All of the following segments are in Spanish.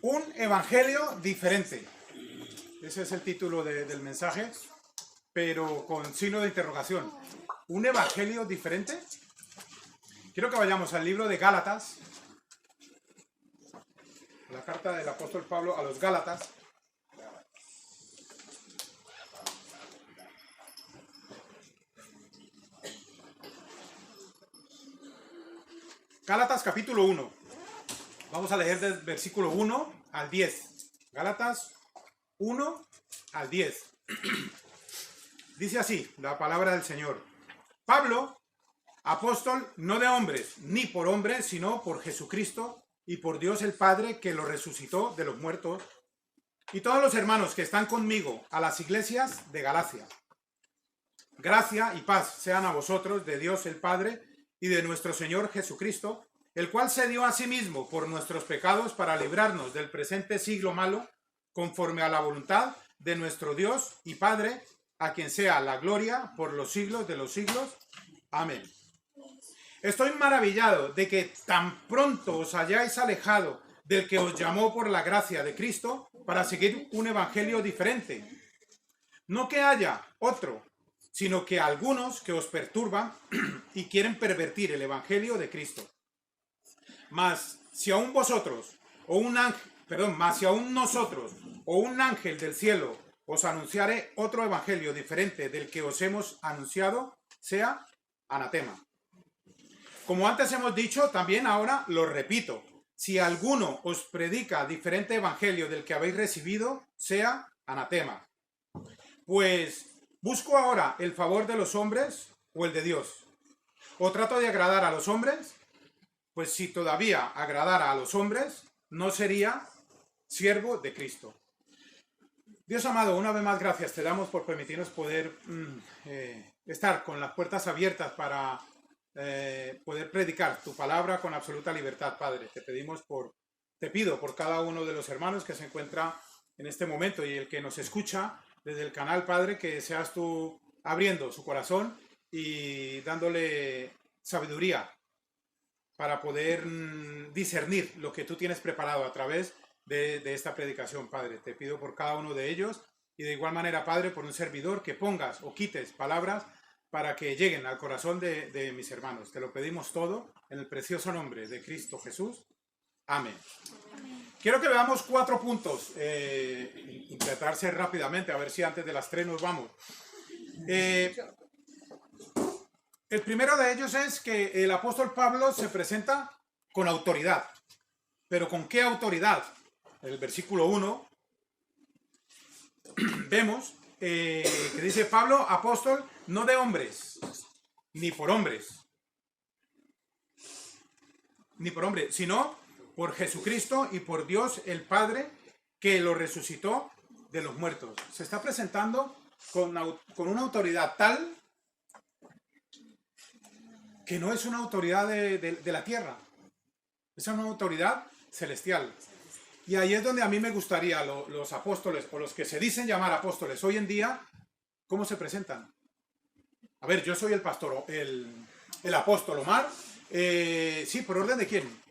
Un evangelio diferente. Ese es el título del mensaje, pero con signo de interrogación. ¿Un evangelio diferente? Quiero que vayamos al libro de Gálatas, la carta del apóstol Pablo a los Gálatas. Gálatas capítulo 1. Vamos a leer del versículo 1 al 10. Gálatas 1 al 10. Dice así la palabra del Señor. Pablo, apóstol no de hombres, ni por hombres, sino por Jesucristo y por Dios el Padre que lo resucitó de los muertos, y todos los hermanos que están conmigo a las iglesias de Galacia. Gracia y paz sean a vosotros de Dios el Padre y de nuestro Señor Jesucristo, el cual se dio a sí mismo por nuestros pecados para librarnos del presente siglo malo, conforme a la voluntad de nuestro Dios y Padre, a quien sea la gloria por los siglos de los siglos. Amén. Estoy maravillado de que tan pronto os hayáis alejado del que os llamó por la gracia de Cristo para seguir un evangelio diferente. No que haya otro, sino que algunos que os perturban y quieren pervertir el evangelio de Cristo. Mas si aún vosotros, o un ángel, mas si aún nosotros, o un ángel del cielo, os anunciare otro evangelio diferente del que os hemos anunciado, sea anatema. Como antes hemos dicho, también ahora lo repito. Si alguno os predica diferente evangelio del que habéis recibido, sea anatema. Pues, ¿busco ahora el favor de los hombres o el de Dios? ¿O trato de agradar a los hombres? Pues si todavía agradara a los hombres, no sería siervo de Cristo. Dios amado, una vez más gracias te damos por permitirnos poder estar con las puertas abiertas para poder predicar tu palabra con absoluta libertad, Padre. Te pido por cada uno de los hermanos que se encuentra en este momento y el que nos escucha desde el canal, Padre, que seas tú abriendo su corazón y dándole sabiduría para poder discernir lo que tú tienes preparado a través de esta predicación, Padre. Te pido por cada uno de ellos y de igual manera, Padre, por un servidor que pongas o quites palabras para que lleguen al corazón de mis hermanos. Te lo pedimos todo en el precioso nombre de Cristo Jesús. Amén. Quiero que veamos 4 puntos, intentarse rápidamente, a ver si antes de las 3 nos vamos. El primero de ellos es que el apóstol Pablo se presenta con autoridad. ¿Pero con qué autoridad? En el versículo 1 vemos que dice Pablo, apóstol no de hombres, ni por hombres, sino por Jesucristo y por Dios el Padre que lo resucitó de los muertos. Se está presentando con una autoridad tal que no es una autoridad de la tierra, es una autoridad celestial. Y ahí es donde a mí me gustaría los apóstoles, o los que se dicen llamar apóstoles hoy en día, ¿cómo se presentan? A ver, yo soy el pastor, el apóstol Omar. Sí, ¿por orden de quién?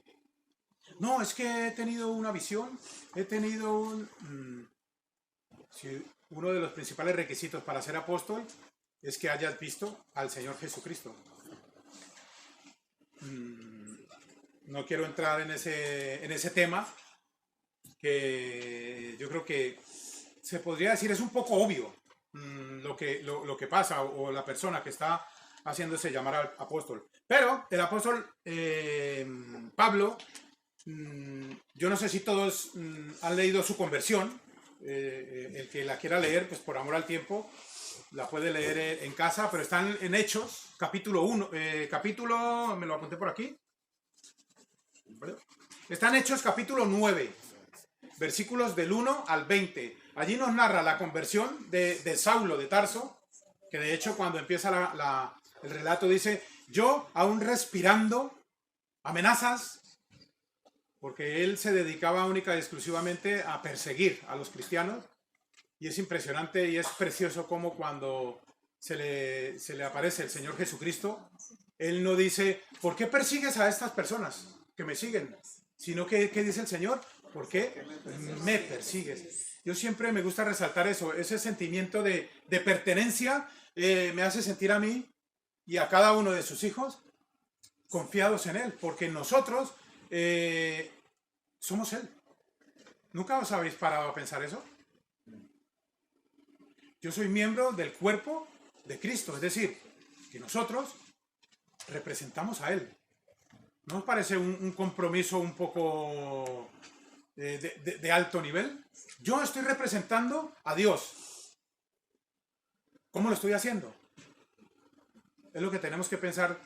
No, es que he tenido una visión, he tenido sí, uno de los principales requisitos para ser apóstol es que hayas visto al Señor Jesucristo. No quiero entrar en ese tema, que yo creo que se podría decir es un poco obvio lo que pasa, o la persona que está haciéndose llamar al apóstol. Pero el apóstol Pablo, yo no sé si todos han leído su conversión. El que la quiera leer, pues por amor al tiempo, la puede leer en casa, pero están en Hechos, capítulo 1, me lo apunté por aquí. Están Hechos, capítulo 9, versículos del 1 al 20. Allí nos narra la conversión de Saulo de Tarso, que de hecho cuando empieza el relato dice, yo aún respirando amenazas, porque él se dedicaba única y exclusivamente a perseguir a los cristianos. Y es impresionante y es precioso como cuando se le aparece el Señor Jesucristo, él no dice, ¿por qué persigues a estas personas que me siguen? Sino que dice el Señor, ¿Por qué? Me persigues. Yo siempre me gusta resaltar eso, ese sentimiento de pertenencia me hace sentir a mí y a cada uno de sus hijos confiados en Él, porque nosotros somos Él. ¿Nunca os habéis parado a pensar eso? Yo soy miembro del cuerpo de Cristo, es decir, que nosotros representamos a Él. ¿No os parece un compromiso un poco de alto nivel? Yo estoy representando a Dios. ¿Cómo lo estoy haciendo? Es lo que tenemos que pensar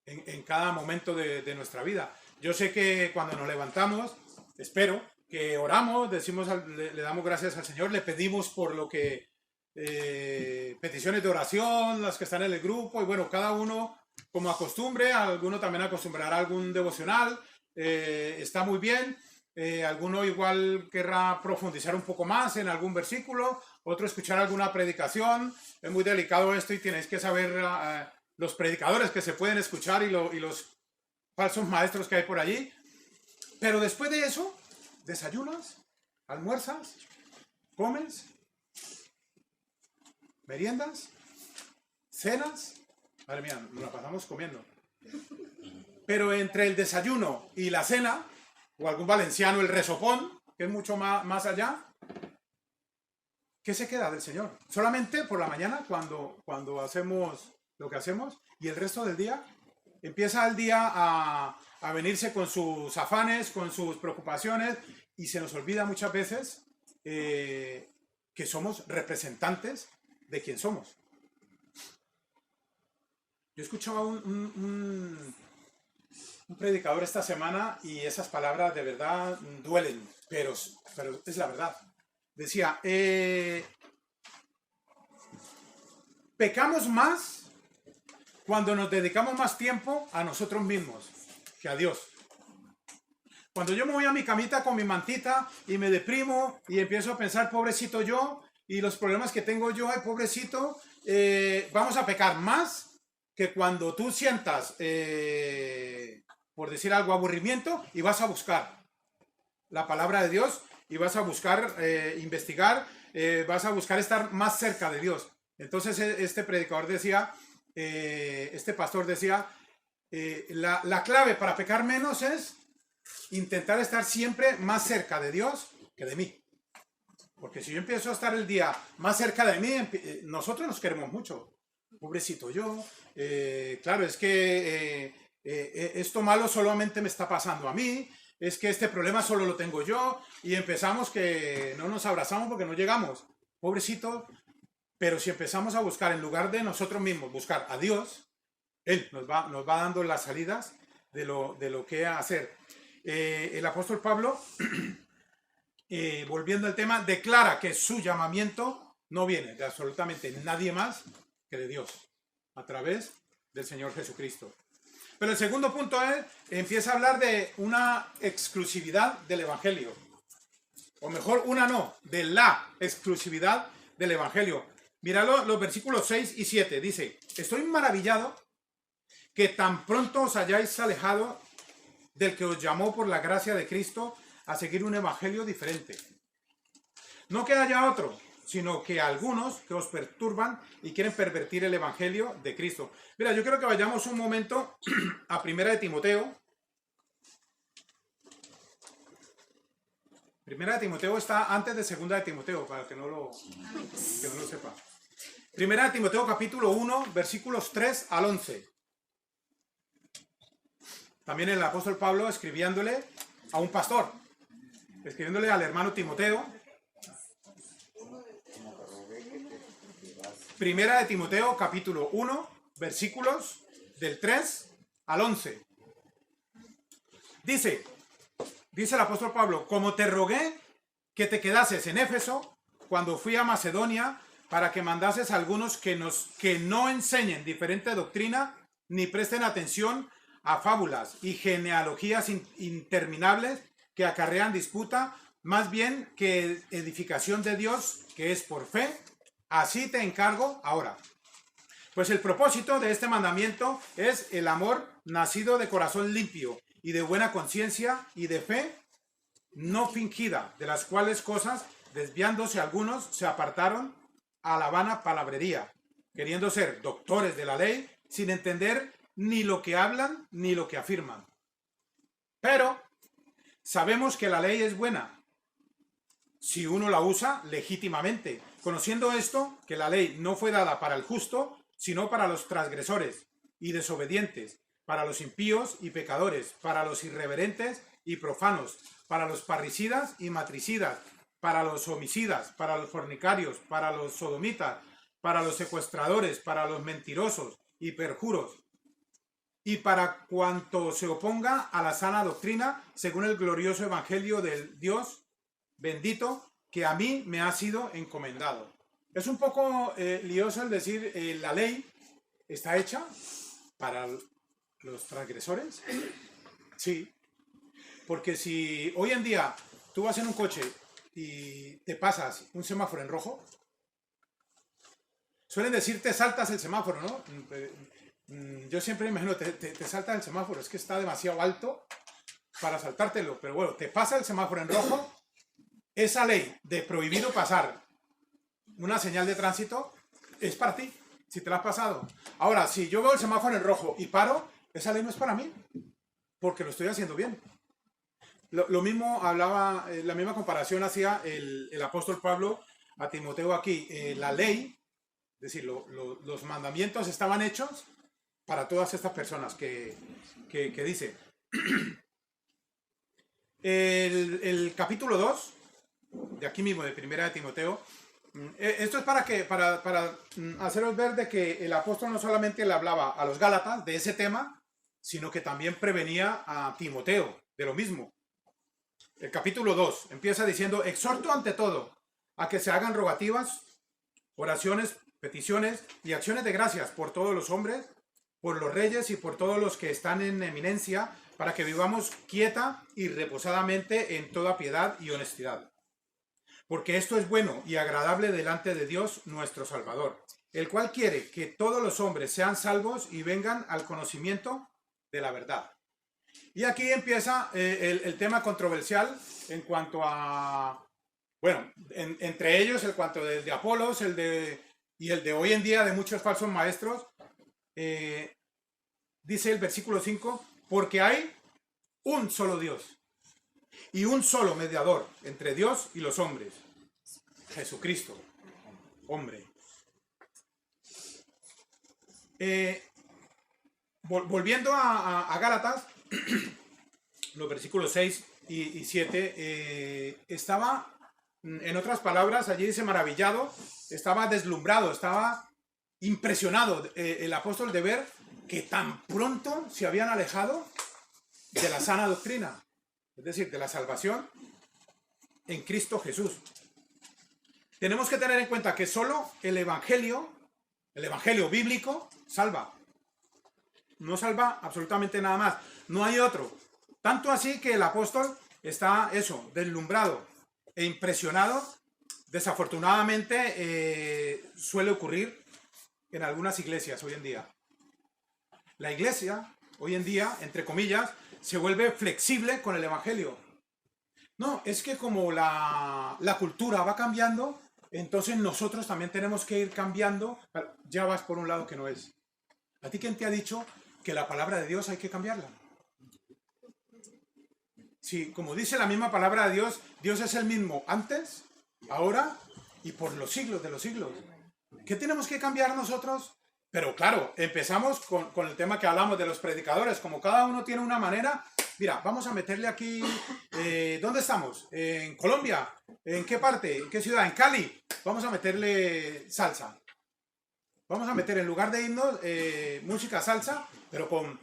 en cada momento de nuestra vida. Yo sé que cuando nos levantamos, espero que oramos, le damos gracias al Señor, le pedimos por lo que peticiones de oración, las que están en el grupo, y bueno, cada uno como acostumbre, alguno también acostumbrará a algún devocional, está muy bien, alguno igual querrá profundizar un poco más en algún versículo, otro escuchar alguna predicación, es muy delicado esto y tenéis que saber los predicadores que se pueden escuchar y los falsos maestros que hay por allí, pero después de eso, desayunas, almuerzas, comes, meriendas, cenas. Madre mía, nos la pasamos comiendo. Pero entre el desayuno y la cena, o algún valenciano, el resopón, que es mucho más allá, ¿qué se queda del Señor? Solamente por la mañana, cuando hacemos lo que hacemos, y el resto del día, empieza el día a venirse con sus afanes, con sus preocupaciones, y se nos olvida muchas veces que somos representantes de quién somos. Yo escuchaba un predicador esta semana y esas palabras de verdad duelen, pero es la verdad. Decía, pecamos más cuando nos dedicamos más tiempo a nosotros mismos que a Dios. Cuando yo me voy a mi camita con mi mantita y me deprimo y empiezo a pensar, pobrecito yo, y los problemas que tengo yo, ay, pobrecito, vamos a pecar más que cuando tú sientas, por decir algo, aburrimiento y vas a buscar la palabra de Dios y vas a buscar investigar, vas a buscar estar más cerca de Dios. Entonces este predicador decía, este pastor decía, la clave para pecar menos es intentar estar siempre más cerca de Dios que de mí. Porque si yo empiezo a estar el día más cerca de mí, nosotros nos queremos mucho. Pobrecito yo, claro, es que esto malo solamente me está pasando a mí, es que este problema solo lo tengo yo, y empezamos que no nos abrazamos porque no llegamos. Pobrecito, pero si empezamos a buscar, en lugar de nosotros mismos, buscar a Dios, Él nos va dando las salidas de lo que hacer. El apóstol Pablo, volviendo al tema, declara que su llamamiento no viene de absolutamente nadie más que de Dios, a través del Señor Jesucristo. Pero el segundo punto es, empieza a hablar de una exclusividad del Evangelio. O mejor, de la exclusividad del Evangelio. Míralo, los versículos 6 y 7. Dice, estoy maravillado que tan pronto os hayáis alejado del que os llamó por la gracia de Cristo a seguir un evangelio diferente. No que haya otro, sino que algunos que os perturban y quieren pervertir el evangelio de Cristo. Mira, yo quiero que vayamos un momento a Primera de Timoteo. Primera de Timoteo está antes de Segunda de Timoteo, para que no lo sepa. Primera de Timoteo capítulo 1, versículos 3 al 11. También el apóstol Pablo escribiéndole a un pastor, escribiéndole al hermano Timoteo. Primera de Timoteo, capítulo 1, versículos del 3 al 11. Dice el apóstol Pablo, como te rogué que te quedases en Éfeso cuando fui a Macedonia para que mandases a algunos que no enseñen diferente doctrina ni presten atención a fábulas y genealogías interminables que acarrean disputa, más bien que edificación de Dios, que es por fe. Así te encargo ahora. Pues el propósito de este mandamiento es el amor nacido de corazón limpio y de buena conciencia y de fe no fingida, de las cuales cosas, desviándose algunos, se apartaron a la vana palabrería, queriendo ser doctores de la ley, sin entender ni lo que hablan ni lo que afirman. Pero sabemos que la ley es buena si uno la usa legítimamente, conociendo esto, que la ley no fue dada para el justo, sino para los transgresores y desobedientes, para los impíos y pecadores, para los irreverentes y profanos, para los parricidas y matricidas, para los homicidas, para los fornicarios, para los sodomitas, para los secuestradores, para los mentirosos y perjuros, y para cuanto se oponga a la sana doctrina, según el glorioso evangelio del Dios bendito, que a mí me ha sido encomendado. Es un poco lioso el decir, la ley está hecha para los transgresores. Sí, porque si hoy en día tú vas en un coche y te pasas un semáforo en rojo, suelen decir te saltas el semáforo, ¿no? Yo siempre me imagino, te saltas el semáforo, es que está demasiado alto para saltártelo, pero bueno, te pasa el semáforo en rojo, esa ley de prohibido pasar una señal de tránsito es para ti, si te la has pasado. Ahora, si yo veo el semáforo en rojo y paro, esa ley no es para mí, porque lo estoy haciendo bien. Lo mismo hablaba, la misma comparación hacía el apóstol Pablo a Timoteo aquí. La ley, es decir, los mandamientos estaban hechos para todas estas personas que dice. El capítulo 2, de aquí mismo, de Primera de Timoteo, esto es para haceros ver de que el apóstol no solamente le hablaba a los Gálatas de ese tema, sino que también prevenía a Timoteo de lo mismo. El capítulo 2 empieza diciendo: exhorto ante todo a que se hagan rogativas, oraciones, peticiones y acciones de gracias por todos los hombres, por los reyes y por todos los que están en eminencia, para que vivamos quieta y reposadamente en toda piedad y honestidad. Porque esto es bueno y agradable delante de Dios nuestro Salvador, el cual quiere que todos los hombres sean salvos y vengan al conocimiento de la verdad. Y aquí empieza el tema controversial en cuanto a, bueno, entre ellos el cuanto de Apolos, y el de hoy en día de muchos falsos maestros. Dice el versículo 5, porque hay un solo Dios y un solo mediador entre Dios y los hombres, Jesucristo, hombre. Volviendo a Gálatas, los versículos 6 y 7, estaba, en otras palabras, allí dice maravillado, estaba deslumbrado, estaba impresionado el apóstol de ver que tan pronto se habían alejado de la sana doctrina, es decir, de la salvación en Cristo Jesús. Tenemos que tener en cuenta que solo el evangelio bíblico salva. No salva absolutamente nada más. No hay otro. Tanto así que el apóstol está deslumbrado e impresionado. Desafortunadamente suele ocurrir en algunas iglesias hoy en día. La iglesia hoy en día, entre comillas, se vuelve flexible con el evangelio. No, es que como la cultura va cambiando, entonces nosotros también tenemos que ir cambiando. Ya vas por un lado que no es. ¿A ti quién te ha dicho que la palabra de Dios hay que cambiarla? Sí, como dice la misma palabra de Dios, Dios es el mismo antes, ahora y por los siglos de los siglos. ¿Qué tenemos que cambiar nosotros? Pero claro, empezamos con el tema que hablamos de los predicadores. Como cada uno tiene una manera, mira, vamos a meterle aquí, ¿dónde estamos? ¿En Colombia? ¿En qué parte? ¿En qué ciudad? ¿En Cali? Vamos a meterle salsa. Vamos a meter en lugar de himnos, música salsa, pero con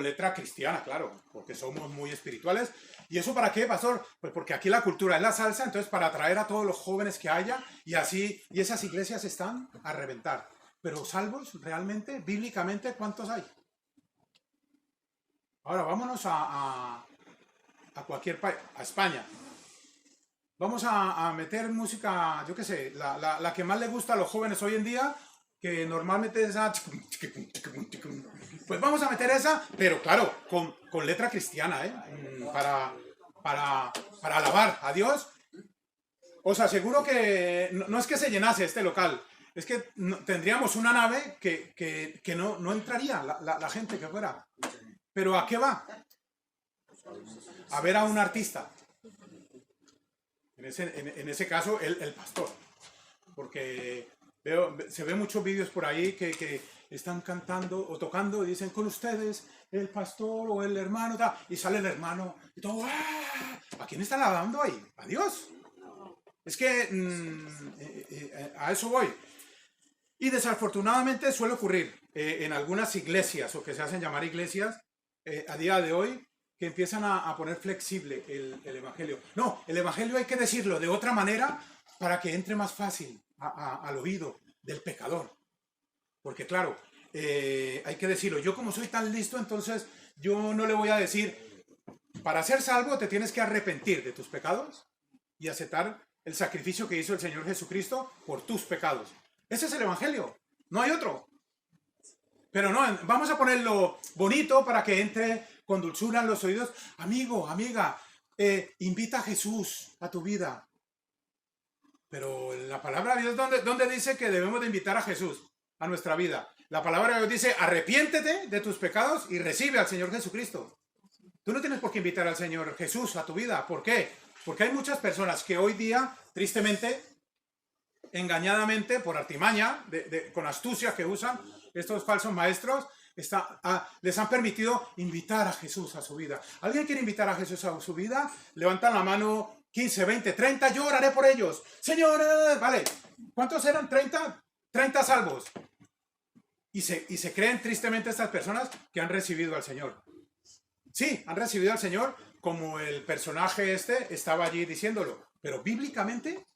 letra cristiana, claro, porque somos muy espirituales. ¿Y eso para qué, pastor? Pues porque aquí la cultura es la salsa, entonces para atraer a todos los jóvenes que haya, y esas iglesias están a reventar. Pero salvos, realmente, bíblicamente, ¿cuántos hay? Ahora, vámonos a cualquier país, a España. Vamos a meter música, yo qué sé, la que más le gusta a los jóvenes hoy en día, que normalmente es esa... Pues vamos a meter esa, pero claro, con letra cristiana, para para alabar a Dios, os aseguro que no es que se llenase este local, es que tendríamos una nave que no entraría la gente que fuera. ¿Pero a qué va? A ver a un artista. En ese caso, el pastor. Porque se ven muchos vídeos por ahí que están cantando o tocando y dicen con ustedes el pastor o el hermano, y sale el hermano y todo. ¡Ah! ¿A quién está alabando ahí? ¿A Dios? Es que a eso voy. Y desafortunadamente suele ocurrir en algunas iglesias, o que se hacen llamar iglesias, a día de hoy, que empiezan a poner flexible el evangelio. No, el evangelio hay que decirlo de otra manera para que entre más fácil al oído del pecador. Porque claro, hay que decirlo. Yo como soy tan listo, entonces yo no le voy a decir, para ser salvo te tienes que arrepentir de tus pecados y aceptar el sacrificio que hizo el Señor Jesucristo por tus pecados. Ese es el evangelio, no hay otro. Pero no, vamos a ponerlo bonito para que entre con dulzura en los oídos. Amigo, amiga, invita a Jesús a tu vida. Pero la palabra de Dios, ¿dónde dice que debemos de invitar a Jesús a nuestra vida? La palabra de Dios dice, arrepiéntete de tus pecados y recibe al Señor Jesucristo. Tú no tienes por qué invitar al Señor Jesús a tu vida. ¿Por qué? Porque hay muchas personas que hoy día, tristemente, engañadamente, por artimaña, con astucia que usan estos falsos maestros, les han permitido invitar a Jesús a su vida. ¿Alguien quiere invitar a Jesús a su vida? Levantan la mano 15, 20, 30, yo oraré por ellos. Señor, vale, ¿cuántos eran? 30, 30 salvos. Y se creen tristemente estas personas que han recibido al Señor. Sí, han recibido al Señor como el personaje estaba allí diciéndolo. Pero bíblicamente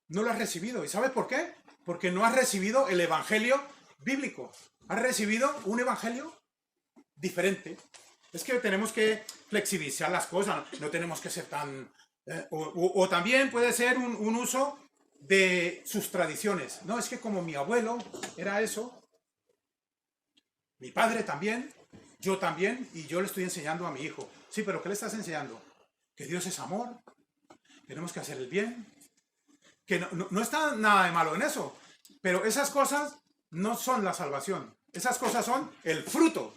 no lo has recibido. ¿Y sabes por qué? Porque no has recibido el evangelio bíblico. Has recibido un evangelio diferente. Es que tenemos que flexibilizar las cosas. No tenemos que ser tan... o también puede ser un uso de sus tradiciones. No, es que como mi abuelo era eso, mi padre también, yo también, y yo le estoy enseñando a mi hijo. Sí, pero ¿qué le estás enseñando? Que Dios es amor, tenemos que hacer el bien, que no está nada de malo en eso, pero esas cosas no son la salvación. Esas cosas son el fruto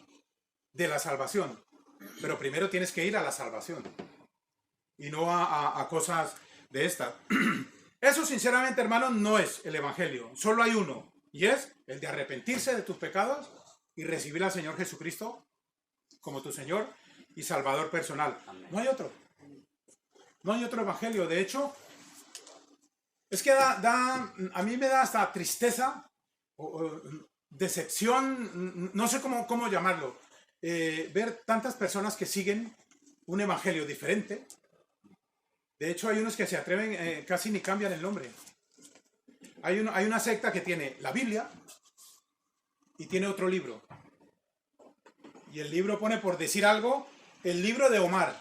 de la salvación. Pero primero tienes que ir a la salvación y no a cosas de estas. Eso, sinceramente, hermanos, no es el evangelio. Solo hay uno, y es el de arrepentirse de tus pecados y recibir al Señor Jesucristo como tu Señor y Salvador personal. No hay otro. No hay otro evangelio. De hecho, es que a mí me da hasta tristeza, decepción, no sé cómo llamarlo, ver tantas personas que siguen un evangelio diferente. De hecho, hay unos que se atreven, casi ni cambian el nombre. Hay una secta que tiene la Biblia y tiene otro libro. Y el libro pone, por decir algo, el libro de Omar,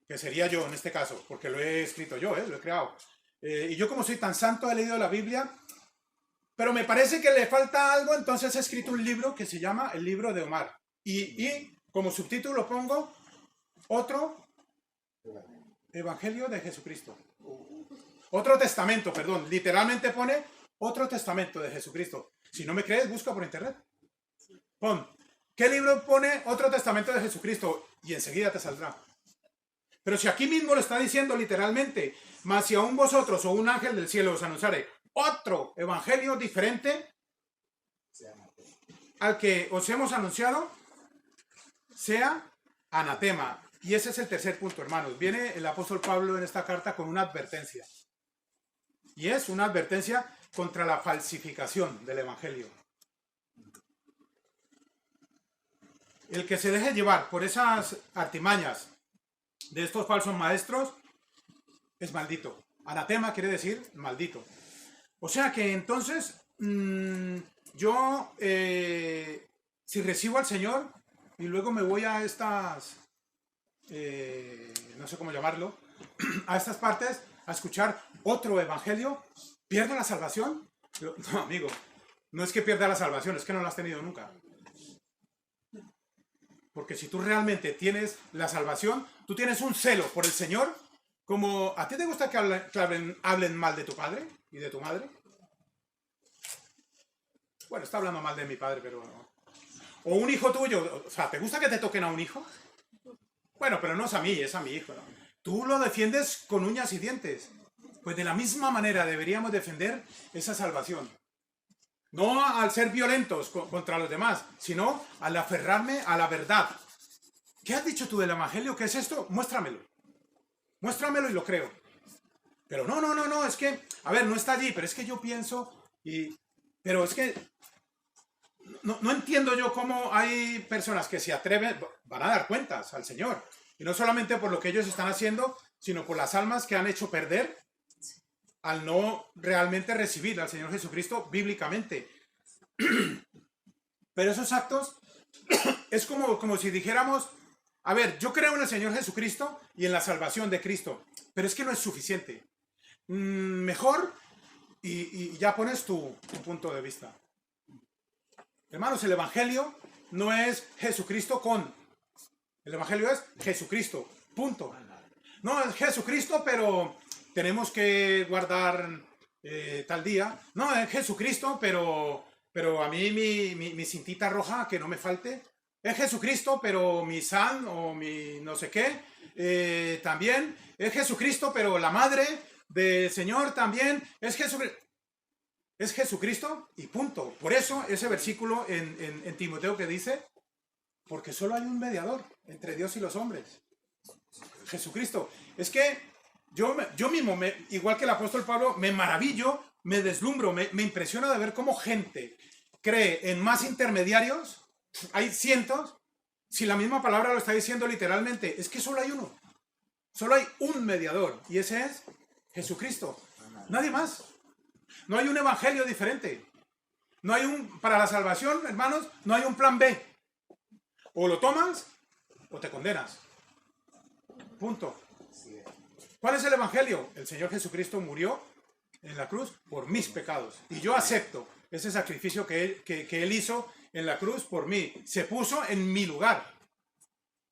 que sería yo en este caso, porque lo he escrito yo, lo he creado. Y yo, como soy tan santo, he leído la Biblia, pero me parece que le falta algo, entonces he escrito un libro que se llama El libro de Omar. Y como subtítulo pongo otro Evangelio de Jesucristo. Otro testamento, perdón. Literalmente pone otro testamento de Jesucristo. Si no me crees, busca por internet. Pon, ¿qué libro pone otro testamento de Jesucristo? Y enseguida te saldrá. Pero si aquí mismo lo está diciendo literalmente, mas si aún vosotros o un ángel del cielo os anunciare otro evangelio diferente al que os hemos anunciado, sea anatema. Y ese es el tercer punto, hermanos. Viene el apóstol Pablo en esta carta con una advertencia. Y es una advertencia contra la falsificación del evangelio. El que se deje llevar por esas artimañas de estos falsos maestros es maldito. Anatema quiere decir maldito. O sea que entonces yo si recibo al Señor y luego me voy a estas no sé cómo llamarlo, a estas partes a escuchar otro evangelio, ¿pierdo la salvación? No, amigo, no es que pierda la salvación, es que no la has tenido nunca. Porque si tú realmente tienes la salvación, tú tienes un celo por el Señor, como ¿a ti te gusta que hablen mal de tu padre y de tu madre? Bueno, está hablando mal de mi padre, pero no. O un hijo tuyo, o sea, ¿te gusta que te toquen a un hijo? Bueno, pero no es a mí, es a mi hijo, ¿no? Tú lo defiendes con uñas y dientes. Pues de la misma manera deberíamos defender esa salvación. No al ser violentos contra los demás, sino al aferrarme a la verdad. ¿Qué has dicho tú del Evangelio? ¿Qué es esto? Muéstramelo. Muéstramelo y lo creo. Pero no, es que, a ver, no está allí, pero es que yo pienso pero es que no entiendo yo cómo hay personas que se atreven, van a dar cuentas al Señor. Y no solamente por lo que ellos están haciendo, sino por las almas que han hecho perder al no realmente recibir al Señor Jesucristo bíblicamente. Pero esos actos es como si dijéramos, a ver, yo creo en el Señor Jesucristo y en la salvación de Cristo, pero es que no es suficiente. Mejor y ya pones tu punto de vista. Hermanos, el Evangelio no es Jesucristo el Evangelio es Jesucristo, punto. No es Jesucristo, pero tenemos que guardar tal día. No, es Jesucristo, pero a mí mi cintita roja, que no me falte. Es Jesucristo, pero mi san o mi no sé qué, también. Es Jesucristo, pero la madre del Señor también. Es Jesucristo. Es Jesucristo y punto. Por eso ese versículo en Timoteo que dice, porque solo hay un mediador entre Dios y los hombres. Jesucristo. Es que yo mismo, igual que el apóstol Pablo, me maravillo, me deslumbro, me impresiona de ver cómo gente cree en más intermediarios. Hay cientos. Si la misma palabra lo está diciendo literalmente, es que solo hay uno. Solo hay un mediador y ese es Jesucristo. Nadie más. No hay un evangelio diferente. No hay para la salvación, hermanos, no hay un plan B. O lo tomas o te condenas. Punto. ¿Cuál es el evangelio? El Señor Jesucristo murió en la cruz por mis pecados. Y yo acepto ese sacrificio que Él hizo en la cruz por mí. Se puso en mi lugar.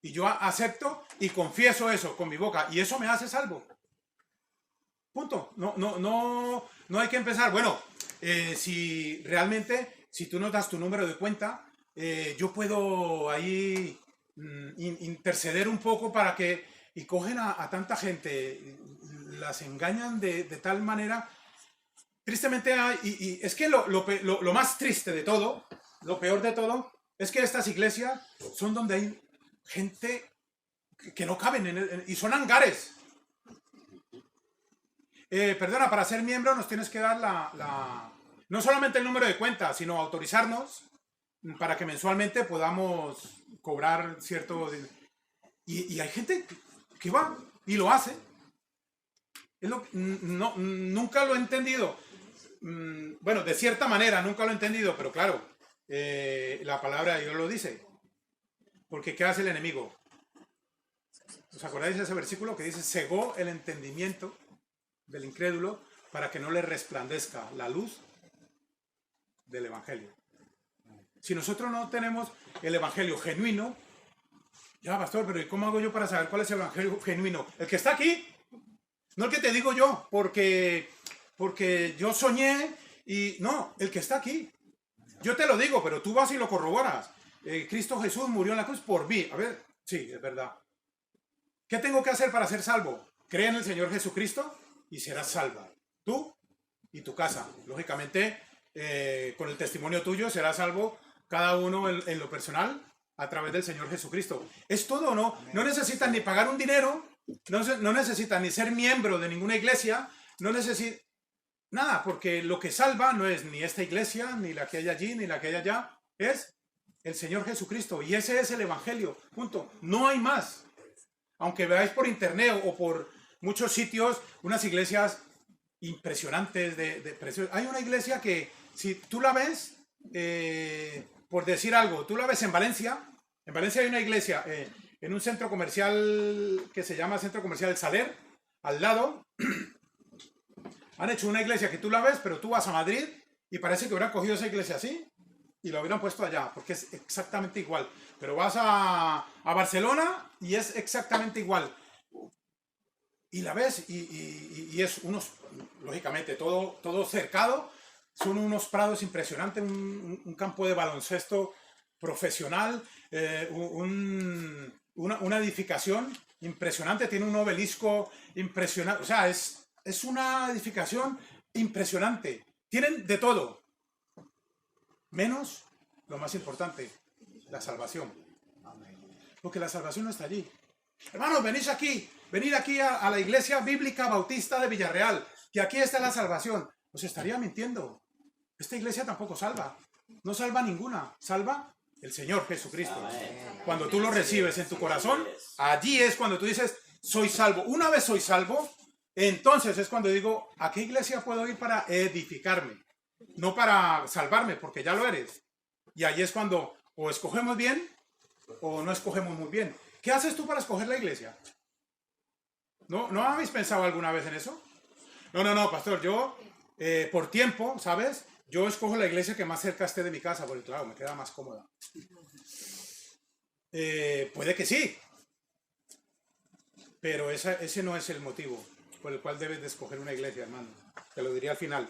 Y yo acepto y confieso eso con mi boca. Y eso me hace salvo. Punto. No hay que empezar. Bueno, si realmente, si tú nos das tu número de cuenta, yo puedo ahí interceder un poco para que, y cogen a tanta gente, las engañan de tal manera. Tristemente, y es que lo más triste de todo, lo peor de todo, es que estas iglesias son donde hay gente que no caben, y son hangares. Perdona, para ser miembro nos tienes que dar no solamente el número de cuenta, sino autorizarnos para que mensualmente podamos cobrar cierto... Y hay gente que va y lo hace. Nunca lo he entendido. Bueno, de cierta manera nunca lo he entendido, pero claro, la palabra de Dios lo dice. Porque ¿qué hace el enemigo? ¿Os acordáis de ese versículo que dice, cegó el entendimiento del incrédulo para que no le resplandezca la luz del evangelio? Si nosotros no tenemos el evangelio genuino, ya, pastor, pero ¿y cómo hago yo para saber cuál es el evangelio genuino? El que está aquí, no el que te digo yo, porque yo soñé y no, el que está aquí. Yo te lo digo, pero tú vas y lo corroboras. Cristo Jesús murió en la cruz por mí. A ver, sí, es verdad. ¿Qué tengo que hacer para ser salvo? Cree en el Señor Jesucristo y serás salva. Tú y tu casa. Lógicamente, con el testimonio tuyo serás salvo cada uno en lo personal a través del Señor Jesucristo. ¿Es todo o no? No necesitas ni pagar un dinero, no necesitas ni ser miembro de ninguna iglesia, no necesitas nada, porque lo que salva no es ni esta iglesia, ni la que hay allí, ni la que hay allá, es el Señor Jesucristo. Y ese es el evangelio. Punto. No hay más. Aunque veáis por internet o por muchos sitios, unas iglesias impresionantes de precios. Hay una iglesia que, si tú la ves, por decir algo, tú la ves en Valencia hay una iglesia en un centro comercial que se llama Centro Comercial Saler, al lado. Han hecho una iglesia que tú la ves, pero tú vas a Madrid y parece que hubieran cogido esa iglesia así. y lo hubieran puesto allá, porque es exactamente igual. Pero vas a Barcelona y es exactamente igual. Y la ves y es unos, lógicamente, todo cercado. Son unos prados impresionantes, un campo de baloncesto profesional, una edificación impresionante, tiene un obelisco impresionante. O sea, es una edificación impresionante. Tienen de todo, menos lo más importante, la salvación. Porque la salvación no está allí. Hermanos, venid aquí a la iglesia bíblica bautista de Villarreal, que aquí está la salvación. Os estaría mintiendo. Esta iglesia tampoco salva. No salva ninguna. Salva el Señor Jesucristo. Cuando tú lo recibes en tu corazón, allí es cuando tú dices, soy salvo. Una vez soy salvo, entonces es cuando digo, ¿a qué iglesia puedo ir para edificarme? No para salvarme, porque ya lo eres. Y allí es cuando o escogemos bien o no escogemos muy bien. ¿Qué haces tú para escoger la iglesia? ¿No habéis pensado alguna vez en eso? No, pastor, yo por tiempo, ¿sabes? Yo escojo la iglesia que más cerca esté de mi casa, porque claro, me queda más cómoda. Puede que sí, pero ese no es el motivo por el cual debes de escoger una iglesia, hermano. Te lo diría al final.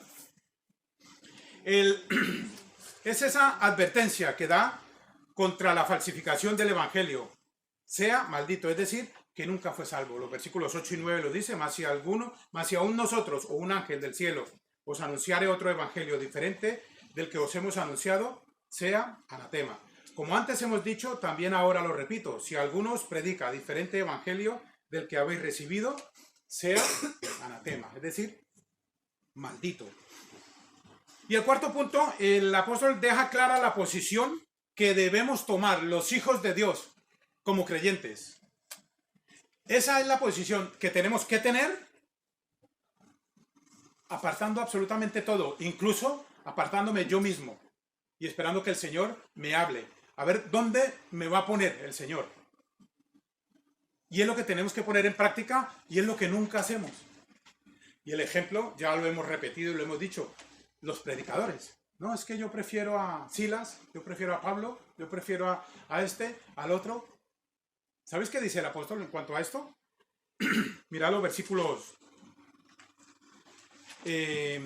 Es esa advertencia que da contra la falsificación del evangelio. Sea maldito, es decir, que nunca fue salvo. Los versículos 8 y 9 lo dice, más si aún nosotros o un ángel del cielo os anunciare otro evangelio diferente del que os hemos anunciado, sea anatema. Como antes hemos dicho, también ahora lo repito, si alguno os predica diferente evangelio del que habéis recibido, sea anatema, es decir, maldito. Y el cuarto punto, el apóstol deja clara la posición que debemos tomar los hijos de Dios como creyentes. Esa es la posición que tenemos que tener, apartando absolutamente todo, incluso apartándome yo mismo y esperando que el Señor me hable. A ver, ¿dónde me va a poner el Señor? Y es lo que tenemos que poner en práctica y es lo que nunca hacemos. Y el ejemplo, ya lo hemos repetido y lo hemos dicho, los predicadores. No, es que yo prefiero a Silas, yo prefiero a Pablo, yo prefiero a este, al otro. ¿Sabéis qué dice el apóstol en cuanto a esto? Mirad los versículos 10,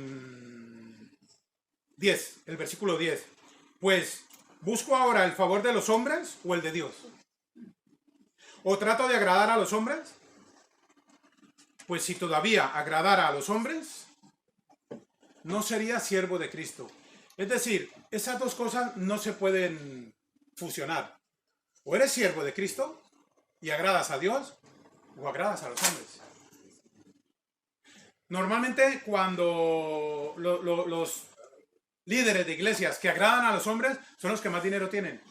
el versículo 10. Pues, ¿busco ahora el favor de los hombres o el de Dios? ¿O trato de agradar a los hombres? Pues si todavía agradara a los hombres, no sería siervo de Cristo. Es decir, esas dos cosas no se pueden fusionar. O eres siervo de Cristo y agradas a Dios, o agradas a los hombres. Normalmente cuando los líderes de iglesias que agradan a los hombres son los que más dinero tienen,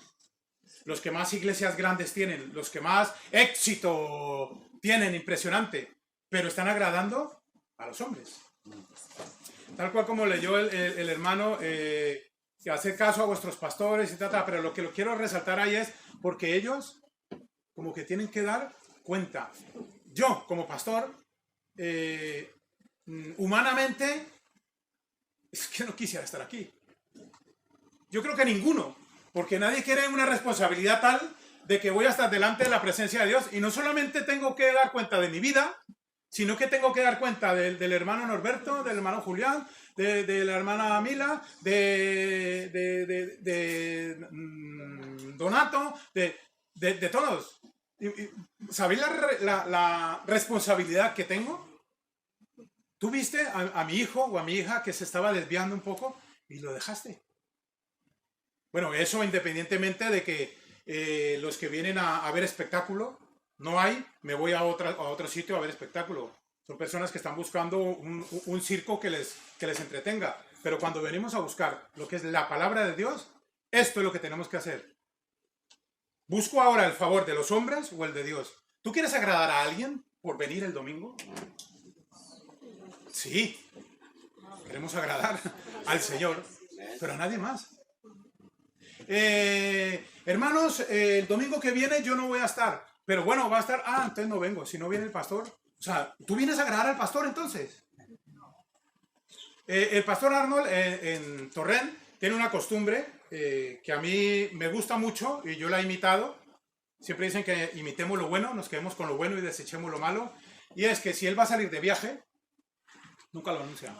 los que más iglesias grandes tienen, los que más éxito tienen, impresionante, pero están agradando a los hombres. Tal cual como leyó el hermano, que hacer caso a vuestros pastores y tal, pero lo que lo quiero resaltar ahí es porque ellos como que tienen que dar cuenta. Yo, como pastor, humanamente, es que no quisiera estar aquí. Yo creo que ninguno, porque nadie quiere una responsabilidad tal de que voy a estar delante de la presencia de Dios y no solamente tengo que dar cuenta de mi vida, sino que tengo que dar cuenta del hermano Norberto, del hermano Julián, de la hermana Mila, de Donato, de todos. ¿Sabéis la responsabilidad que tengo? Tú viste a mi hijo o a mi hija que se estaba desviando un poco y lo dejaste. Bueno, eso independientemente de que los que vienen a ver espectáculo, no hay, me voy a otro sitio a ver espectáculo. Son personas que están buscando un circo que les entretenga. Pero cuando venimos a buscar lo que es la palabra de Dios, esto es lo que tenemos que hacer. ¿Busco ahora el favor de los hombres o el de Dios? ¿Tú quieres agradar a alguien por venir el domingo? Sí, queremos agradar al Señor, pero a nadie más. Hermanos, el domingo que viene yo no voy a estar, pero bueno, va a estar, entonces no vengo, si no viene el pastor. O sea, ¿tú vienes a agradar al pastor entonces? El pastor Arnold en Torrent tiene una costumbre, que a mí me gusta mucho y yo la he imitado. Siempre dicen que imitemos lo bueno, nos quedemos con lo bueno y desechemos lo malo. Y es que si él va a salir de viaje, nunca lo anuncia,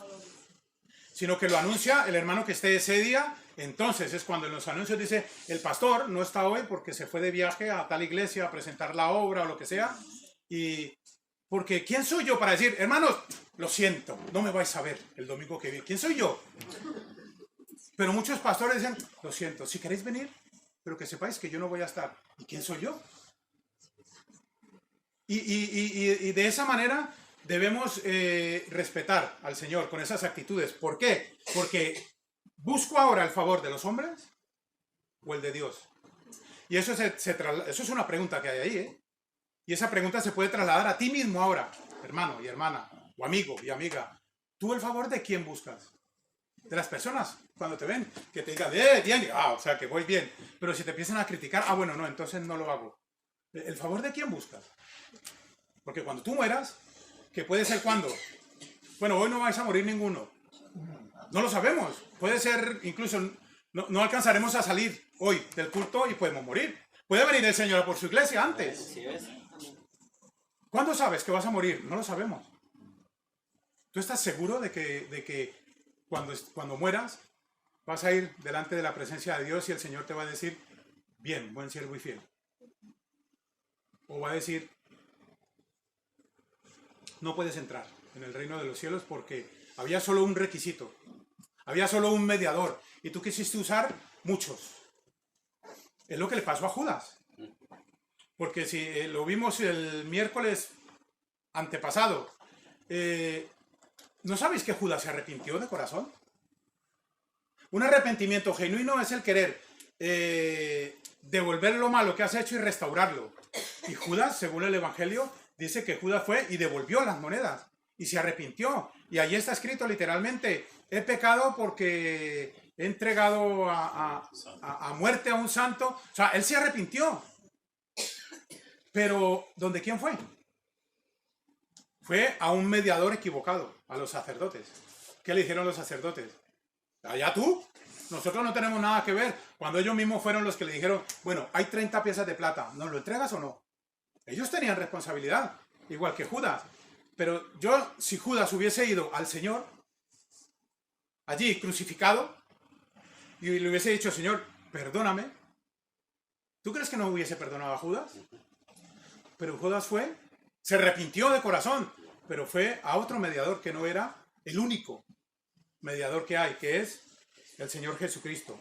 sino que lo anuncia el hermano que esté ese día. Entonces es cuando en los anuncios dice, el pastor no está hoy porque se fue de viaje a tal iglesia a presentar la obra o lo que sea. Y porque ¿quién soy yo para decir, hermanos, lo siento, no me vais a ver el domingo que viene? ¿Quién soy yo? Pero muchos pastores dicen, lo siento, si queréis venir, pero que sepáis que yo no voy a estar. ¿Y quién soy yo? Y de esa manera debemos respetar al Señor con esas actitudes. ¿Por qué? Porque ¿busco ahora el favor de los hombres o el de Dios? Y eso es una pregunta que hay ahí, ¿eh? Y esa pregunta se puede trasladar a ti mismo ahora, hermano y hermana, o amigo y amiga. ¿Tú el favor de quién buscas? De las personas, cuando te ven, que te digan, bien, o sea, que voy bien. Pero si te empiezan a criticar, bueno, no, entonces no lo hago. ¿El favor de quién buscas? Porque cuando tú mueras, que puede ser cuando, bueno, hoy no vais a morir ninguno. No lo sabemos. Puede ser, incluso, no alcanzaremos a salir hoy del culto y podemos morir. Puede venir el Señor a por su iglesia antes. ¿Cuándo sabes que vas a morir? No lo sabemos. ¿Tú estás seguro de que cuando mueras vas a ir delante de la presencia de Dios y el Señor te va a decir, bien, buen siervo y fiel? O va a decir, no puedes entrar en el reino de los cielos porque había solo un requisito, había solo un mediador y tú quisiste usar muchos. Es lo que le pasó a Judas. Porque si lo vimos el miércoles antepasado, ¿no sabéis que Judas se arrepintió de corazón? Un arrepentimiento genuino es el querer devolver lo malo que has hecho y restaurarlo. Y Judas, según el Evangelio, dice que Judas fue y devolvió las monedas y se arrepintió. Y allí está escrito literalmente, he pecado porque he entregado a muerte a un santo. O sea, él se arrepintió. Pero, ¿dónde quién fue? Fue a un mediador equivocado, a los sacerdotes. ¿Qué le dijeron los sacerdotes? Allá tú, nosotros no tenemos nada que ver. Cuando ellos mismos fueron los que le dijeron, bueno, hay 30 piezas de plata, ¿nos lo entregas o no? Ellos tenían responsabilidad, igual que Judas. Pero si Judas hubiese ido al Señor, allí crucificado, y le hubiese dicho, Señor, perdóname, ¿tú crees que no hubiese perdonado a Judas? Pero Judas se arrepintió de corazón, pero fue a otro mediador que no era el único mediador que hay, que es el Señor Jesucristo.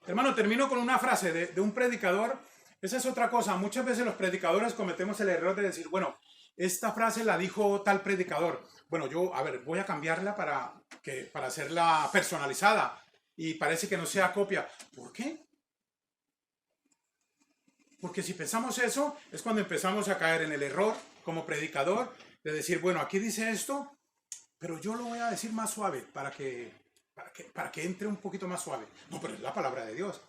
Hermano, termino con una frase de un predicador. Esa es otra cosa. Muchas veces los predicadores cometemos el error de decir, bueno, esta frase la dijo tal predicador. Bueno, voy a cambiarla para hacerla personalizada y parece que no sea copia. ¿Por qué? Porque si pensamos eso, es cuando empezamos a caer en el error como predicador de decir, bueno, aquí dice esto, pero yo lo voy a decir más suave para que entre un poquito más suave. No, pero es la palabra de Dios.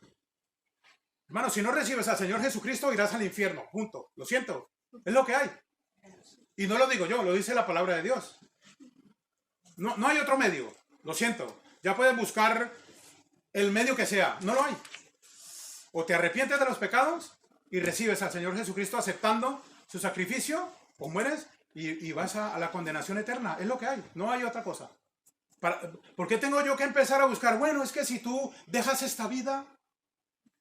Hermano, si no recibes al Señor Jesucristo, irás al infierno. Punto. Lo siento. Es lo que hay. Y no lo digo yo, lo dice la palabra de Dios. No hay otro medio. Lo siento. Ya puedes buscar el medio que sea. No lo hay. O te arrepientes de los pecados y recibes al Señor Jesucristo aceptando su sacrificio, o mueres y vas a la condenación eterna. Es lo que hay. No hay otra cosa. ¿Por qué tengo yo que empezar a buscar? Bueno, es que si tú dejas esta vida...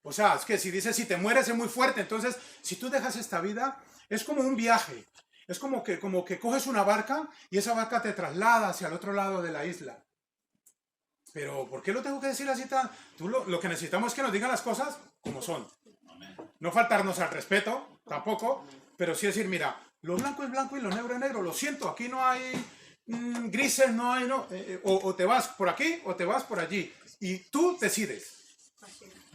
O sea, es que si dices, si te mueres es muy fuerte. Entonces, si tú dejas esta vida, es como un viaje. Es como que coges una barca y esa barca te traslada hacia el otro lado de la isla. Pero, ¿por qué lo tengo que decir así tan...? Lo que necesitamos es que nos digan las cosas como son. No faltarnos al respeto, tampoco, pero sí decir, mira, lo blanco es blanco y lo negro es negro. Lo siento, aquí no hay grises, no hay... o te vas por aquí o te vas por allí. Y tú decides.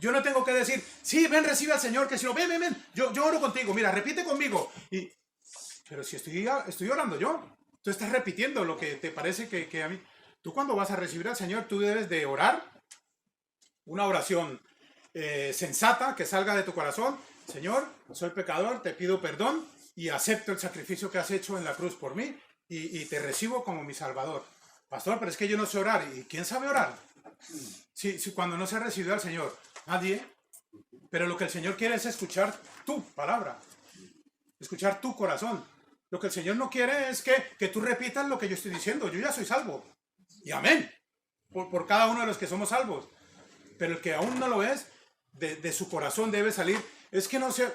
Yo no tengo que decir, sí, ven, recibe al Señor, que si no, ven, yo oro contigo, mira, repite conmigo. Pero si estoy orando yo, tú estás repitiendo lo que te parece que a mí... Tú cuando vas a recibir al Señor, tú debes de orar, una oración sensata, que salga de tu corazón. Señor, soy pecador, te pido perdón y acepto el sacrificio que has hecho en la cruz por mí y te recibo como mi Salvador. Pastor, pero es que yo no sé orar. ¿Y quién sabe orar? Si cuando no se ha recibido al Señor, nadie. Pero lo que el Señor quiere es escuchar tu palabra, escuchar tu corazón. Lo que el Señor no quiere es que tú repitas lo que yo estoy diciendo. Yo ya soy salvo. Y amén. Por cada uno de los que somos salvos. Pero el que aún no lo es, de su corazón debe salir. Es que no sé.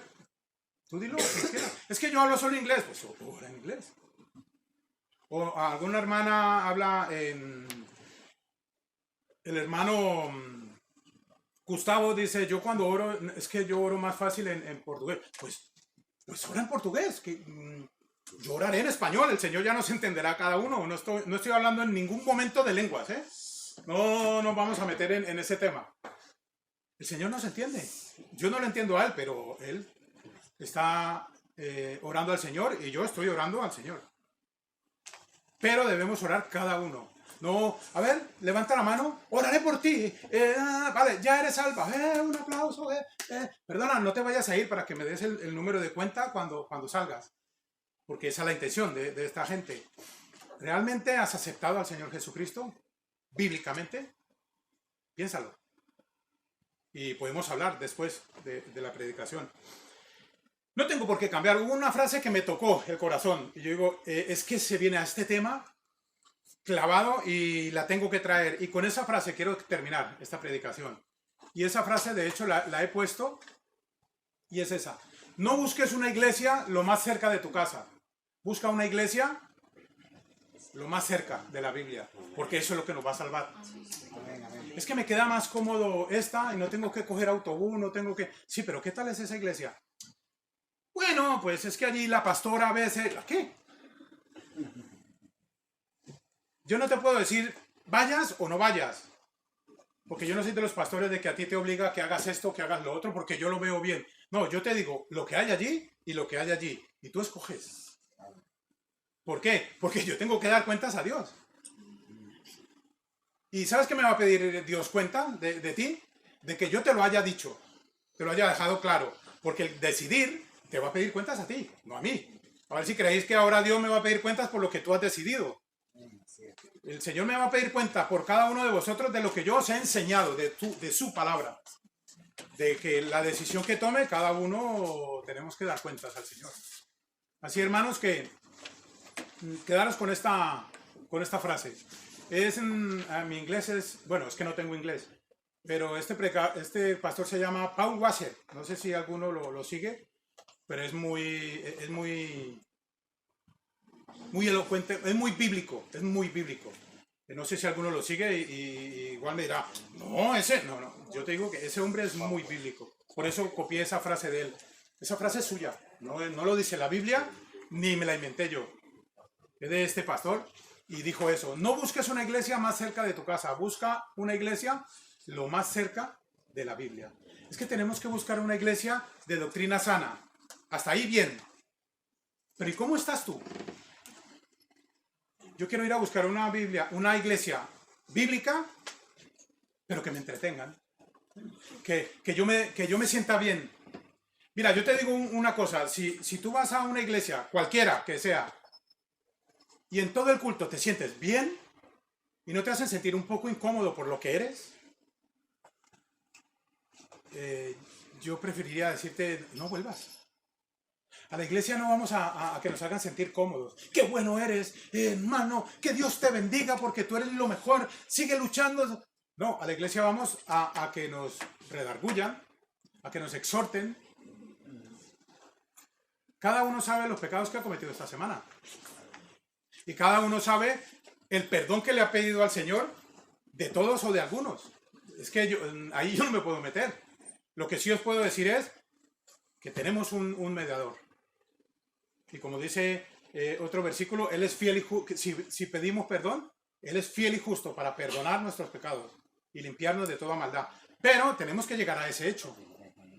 Tú dilo. Es que yo hablo solo inglés. Pues ora en inglés. O alguna hermana habla en... El hermano Gustavo dice, yo cuando oro, es que yo oro más fácil en portugués. Pues ora en portugués. Yo oraré en español. El Señor ya nos entenderá cada uno. No estoy hablando en ningún momento de lenguas, ¿eh? No nos vamos a meter en ese tema. El Señor nos entiende. Yo no lo entiendo a Él, pero Él está orando al Señor y yo estoy orando al Señor. Pero debemos orar cada uno. No, a ver, levanta la mano, oraré por ti. Vale, ya eres salva. Un aplauso. Perdona, no te vayas a ir para que me des el número de cuenta cuando salgas. Porque esa es la intención de esta gente. ¿Realmente has aceptado al Señor Jesucristo? Bíblicamente. Piénsalo. Y podemos hablar después de la predicación. No tengo por qué cambiar. Hubo una frase que me tocó el corazón. Y yo digo, es que se viene a este tema clavado y la tengo que traer. Y con esa frase quiero terminar esta predicación. Y esa frase, de hecho, la he puesto. Y es esa. No busques una iglesia lo más cerca de tu casa. Busca una iglesia lo más cerca de la Biblia. Porque eso es lo que nos va a salvar. Es que me queda más cómodo esta y no tengo que coger autobús, no tengo que... Sí, pero ¿qué tal es esa iglesia? Bueno, pues es que allí la pastora a veces... ¿Qué? Yo no te puedo decir vayas o no vayas. Porque yo no soy de los pastores de que a ti te obliga a que hagas esto, que hagas lo otro, porque yo lo veo bien. No, yo te digo lo que hay allí y lo que hay allí. Y tú escoges. ¿Por qué? Porque yo tengo que dar cuentas a Dios. ¿Y sabes qué me va a pedir Dios cuenta de ti? De que yo te lo haya dicho, te lo haya dejado claro. Porque el decidir te va a pedir cuentas a ti, no a mí. A ver si creéis que ahora Dios me va a pedir cuentas por lo que tú has decidido. El Señor me va a pedir cuenta por cada uno de vosotros de lo que yo os he enseñado, de su palabra. De que la decisión que tome, cada uno tenemos que dar cuentas al Señor. Así, hermanos, que quedaros con esta frase. Mi inglés es, bueno, es que no tengo inglés, pero este pastor se llama Paul Washer. No sé si alguno lo sigue, pero es muy elocuente, es muy bíblico. No sé si alguno lo sigue y igual me dirá, no, yo te digo que ese hombre es muy bíblico. Por eso copié esa frase de él. Esa frase es suya, no lo dice la Biblia, ni me la inventé yo. Es de este pastor. Y dijo eso, no busques una iglesia más cerca de tu casa, busca una iglesia lo más cerca de la Biblia. Es que tenemos que buscar una iglesia de doctrina sana. Hasta ahí bien. Pero ¿y cómo estás tú? Yo quiero ir a buscar una iglesia bíblica, pero que me entretengan. Que yo me sienta bien. Mira, yo te digo una cosa, si tú vas a una iglesia, cualquiera que sea, y en todo el culto te sientes bien y no te hacen sentir un poco incómodo por lo que eres, yo preferiría decirte, no vuelvas. A la iglesia no vamos a que nos hagan sentir cómodos. ¡Qué bueno eres, hermano! ¡Que Dios te bendiga porque tú eres lo mejor! ¡Sigue luchando! No, a la iglesia vamos a que nos redargullan, a que nos exhorten. Cada uno sabe los pecados que ha cometido esta semana. Y cada uno sabe el perdón que le ha pedido al Señor, de todos o de algunos. Es que ahí yo no me puedo meter. Lo que sí os puedo decir es que tenemos un mediador. Y como dice otro versículo, Él es fiel y justo. Si pedimos perdón, Él es fiel y justo para perdonar nuestros pecados y limpiarnos de toda maldad. Pero tenemos que llegar a ese hecho.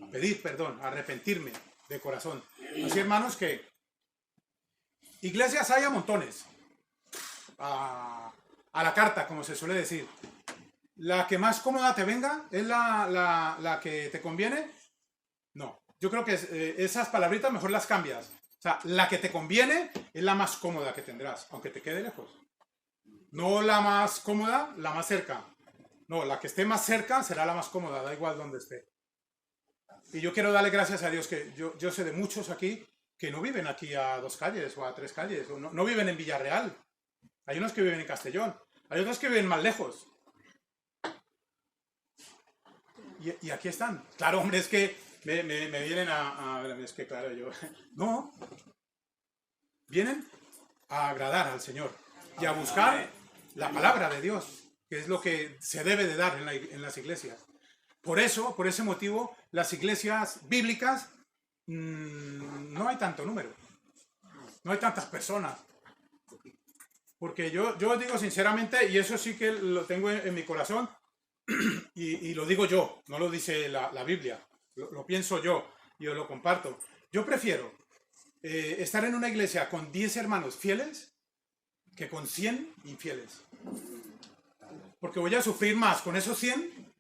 A pedir perdón, a arrepentirme de corazón. Así, hermanos, que iglesias hay a montones. A la carta, como se suele decir. La que más cómoda te venga es la que te conviene. No, yo creo que esas palabritas mejor las cambias. O sea, la que te conviene es la más cómoda que tendrás, aunque te quede lejos. No la más cómoda, la más cerca. No, la que esté más cerca será la más cómoda, da igual donde esté. Y yo quiero darle gracias a Dios que yo sé de muchos aquí que no viven aquí a 2 calles o a 3 calles, o no viven en Villarreal. Hay unos que viven en Castellón, hay otros que viven más lejos. Y aquí están. Claro, hombre, es que me vienen es que claro, yo... No. Vienen a agradar al Señor y a buscar la palabra de Dios, que es lo que se debe de dar en las iglesias. Por eso, por ese motivo, las iglesias bíblicas no hay tanto número. No hay tantas personas. Porque yo os digo sinceramente, y eso sí que lo tengo en mi corazón, y lo digo yo, no lo dice la Biblia, lo pienso yo y os lo comparto. Yo prefiero estar en una iglesia con 10 hermanos fieles que con 100 infieles. Porque voy a sufrir más con esos 100,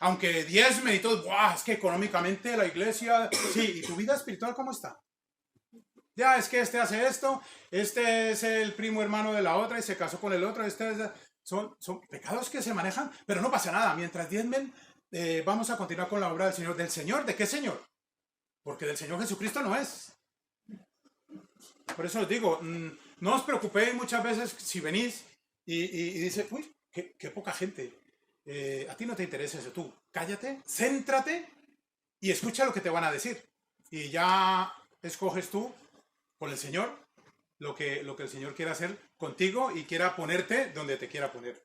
aunque 10 y todo, ¡buah! Es que económicamente la iglesia... Sí, ¿y tu vida espiritual cómo está? Ya, es que este hace esto, este es el primo hermano de la otra y se casó con el otro, son pecados que se manejan, pero no pasa nada. Mientras diezmen, vamos a continuar con la obra del Señor. ¿Del Señor? ¿De qué Señor? Porque del Señor Jesucristo no es. Por eso os digo, no os preocupéis muchas veces si venís y dices, uy, qué poca gente. A ti no te interesa eso, tú cállate, céntrate y escucha lo que te van a decir. Y ya escoges tú con el Señor lo que el Señor quiera hacer contigo y quiera ponerte donde te quiera poner.